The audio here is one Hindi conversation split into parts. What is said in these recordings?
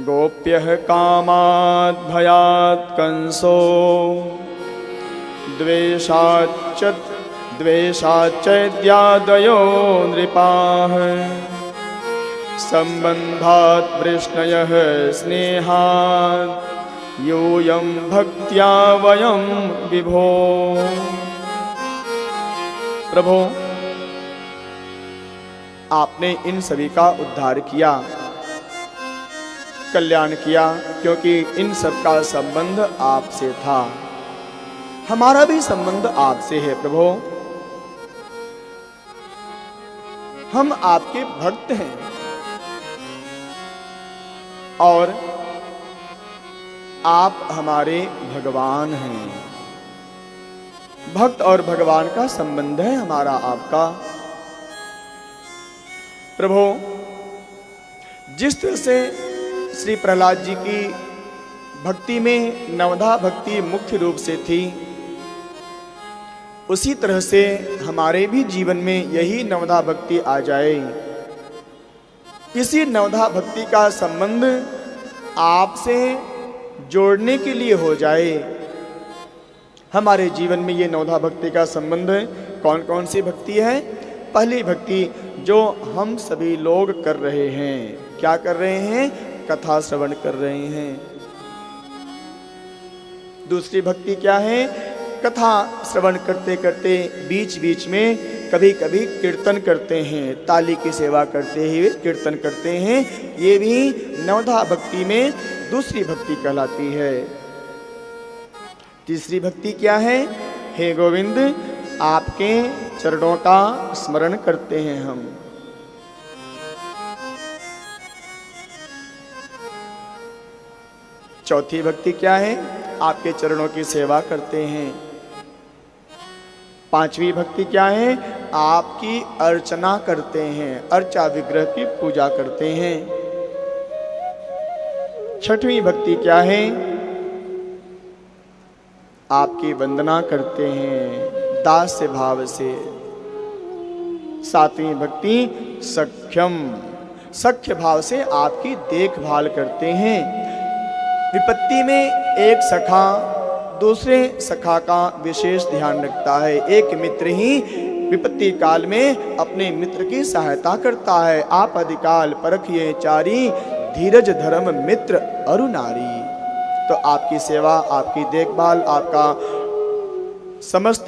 गोप्यः कामात् भयात् कंसो द्वेषाच्चैद्यादयो नृपाः सम्बन्धात् वृष्णयः स्नेहात् यूयं भक्त्या वयं विभो। प्रभो, आपने इन सभी का उद्धार किया, कल्याण किया, क्योंकि इन सब का संबंध आपसे था। हमारा भी संबंध आपसे है प्रभु। हम आपके भक्त हैं और आप हमारे भगवान हैं। भक्त और भगवान का संबंध है हमारा आपका। प्रभु, जिस तरह से श्री प्रहलाद जी की भक्ति में नवधा भक्ति मुख्य रूप से थी, उसी तरह से हमारे भी जीवन में यही नवधा भक्ति आ जाए। इसी नवधा भक्ति का संबंध आपसे जोड़ने के लिए हो जाए। हमारे जीवन में ये नवधा भक्ति का संबंध कौन कौन सी भक्ति है? पहली भक्ति जो हम सभी लोग कर रहे हैं, क्या कर रहे हैं? कथा श्रवण कर रहे हैं। दूसरी भक्ति क्या है? कथा श्रवण करते करते बीच बीच में कभी कभी कीर्तन करते हैं, ताली की सेवा करते हुए कीर्तन करते हैं। ये भी नवधा भक्ति में दूसरी भक्ति कहलाती है। तीसरी भक्ति क्या है? हे गोविंद, आपके चरणों का स्मरण करते हैं हम। चौथी भक्ति क्या है? आपके चरणों की सेवा करते हैं। पांचवी भक्ति क्या है? आपकी अर्चना करते हैं, अर्चा विग्रह की पूजा करते हैं। छठवीं भक्ति क्या है? आपकी वंदना करते हैं दास्य भाव से। सातवीं भक्ति सख्यम, सख्य भाव से आपकी देखभाल करते हैं। विपत्ति में एक सखा दूसरे सखा का विशेष ध्यान रखता है। एक मित्र ही विपत्ति काल में अपने मित्र की सहायता करता है। आप अधिकाल परखिए चारी, धीरज धर्म मित्र अरु नारी। तो आपकी सेवा, आपकी देखभाल, आपका समस्त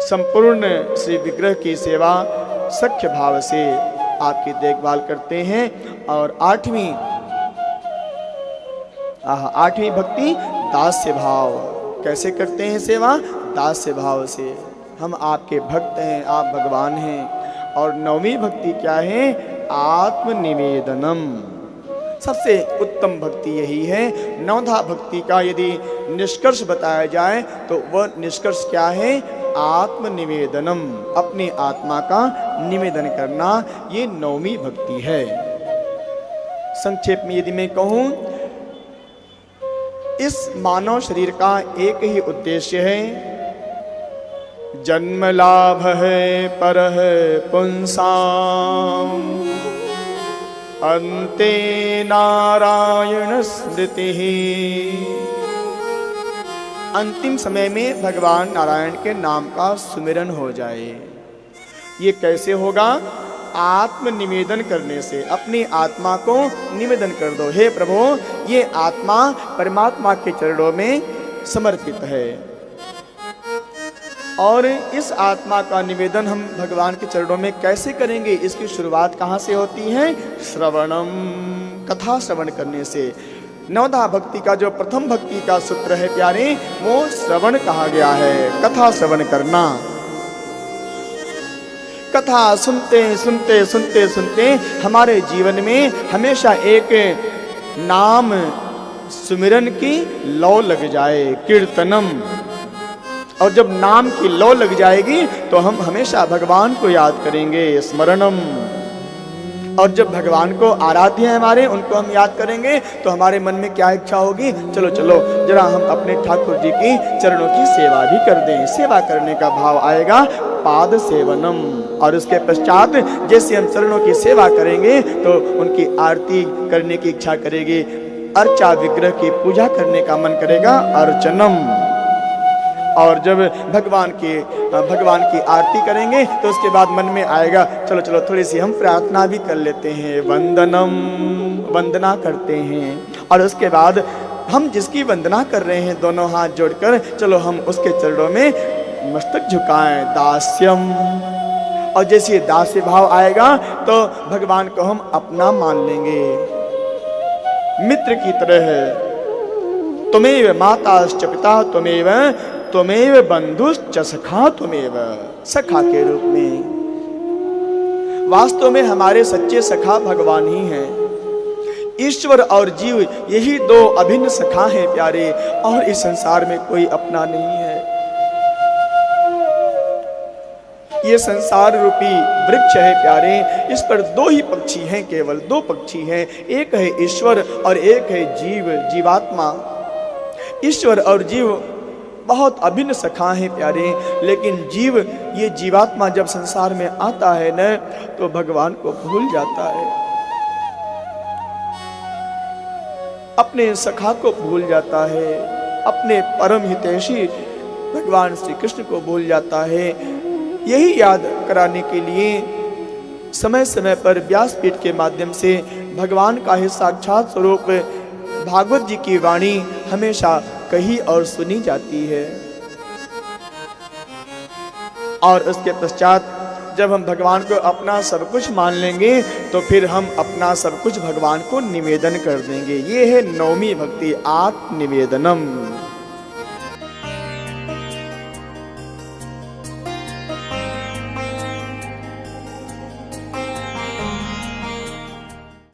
संपूर्ण श्री विग्रह की सेवा सख्य भाव से आपकी देखभाल करते हैं। और आठवीं भक्ति दास्य भाव। कैसे करते हैं सेवा? दास्य भाव से। हम आपके भक्त हैं, आप भगवान हैं। और नौवीं भक्ति क्या है? आत्मनिवेदनम। सबसे उत्तम भक्ति यही है। नवधा भक्ति का यदि निष्कर्ष बताया जाए तो वह निष्कर्ष क्या है? आत्मनिवेदनम, अपनी आत्मा का निवेदन करना, ये नौवीं भक्ति है। संक्षेप में यदि मैं कहूं, इस मानव शरीर का एक ही उद्देश्य है, जन्म लाभ है पर है पुंसाम, अन्ते नारायण स्मृति। अंतिम समय में भगवान नारायण के नाम का सुमिरन हो जाए। ये कैसे होगा? आत्मनिवेदन करने से। अपनी आत्मा को निवेदन कर दो, हे प्रभु, ये आत्मा परमात्मा के चरणों में समर्पित है। और इस आत्मा का निवेदन हम भगवान के चरणों में कैसे करेंगे? इसकी शुरुआत कहाँ से होती है? श्रवणम, कथा श्रवण करने से। नवधा भक्ति का जो प्रथम भक्ति का सूत्र है प्यारे, वो श्रवण कहा गया है, कथा श्रवण करना। कथा सुनते सुनते सुनते सुनते हमारे जीवन में हमेशा एक नाम सुमिरन की लौ लग जाए, कीर्तनम। और जब नाम की लौ लग जाएगी तो हम हमेशा भगवान को याद करेंगे, स्मरणम। और जब भगवान को आराध्य है हमारे, उनको हम याद करेंगे तो हमारे मन में क्या इच्छा होगी, चलो चलो जरा हम अपने ठाकुर जी की चरणों की सेवा भी कर दें। सेवा करने का भाव आएगा, पाद सेवनम। और उसके पश्चात जैसे हम चरणों की सेवा करेंगे तो उनकी आरती करने की इच्छा करेगी, अर्चा विग्रह की पूजा करने का मन करेगा, अर्चनम। और जब भगवान की आरती करेंगे तो उसके बाद मन में आएगा, चलो चलो थोड़ी सी हम प्रार्थना भी कर लेते हैं, वंदनम, वंदना करते हैं। और उसके बाद हम जिसकी वंदना कर रहे हैं दोनों हाथ जोड़कर, चलो हम उसके चरणों में मस्तक झुकाएं, दास्यम। और जैसे दास्य भाव आएगा तो भगवान को हम अपना मान लेंगे, मित्र की तरह है। तुमेव माताश्च पिता तुमेव, तुमेव बंधुश्च सखा तुमेव, सखा के रूप में। वास्तव में हमारे सच्चे सखा भगवान ही हैं। ईश्वर और जीव यही दो अभिन्न सखा हैं प्यारे, और इस संसार में कोई अपना नहीं है। ये संसार रूपी वृक्ष है प्यारे, इस पर दो ही पक्षी हैं, केवल दो पक्षी हैं, एक है ईश्वर और एक है जीव, जीवात्मा। ईश्वर और जीव बहुत अभिन्न सखा हैं प्यारे, लेकिन जीव, ये जीवात्मा जब संसार में आता है न, तो भगवान को भूल जाता है, अपने सखा को भूल जाता है, अपने परम हितैषी भगवान श्री कृष्ण को भूल जाता है। यही याद कराने के लिए समय समय पर व्यासपीठ के माध्यम से भगवान का ही साक्षात स्वरूप भागवत जी की वाणी हमेशा कही और सुनी जाती है। और उसके पश्चात जब हम भगवान को अपना सब कुछ मान लेंगे तो फिर हम अपना सब कुछ भगवान को निवेदन कर देंगे। ये है नवमी भक्ति, आत्म निवेदनम।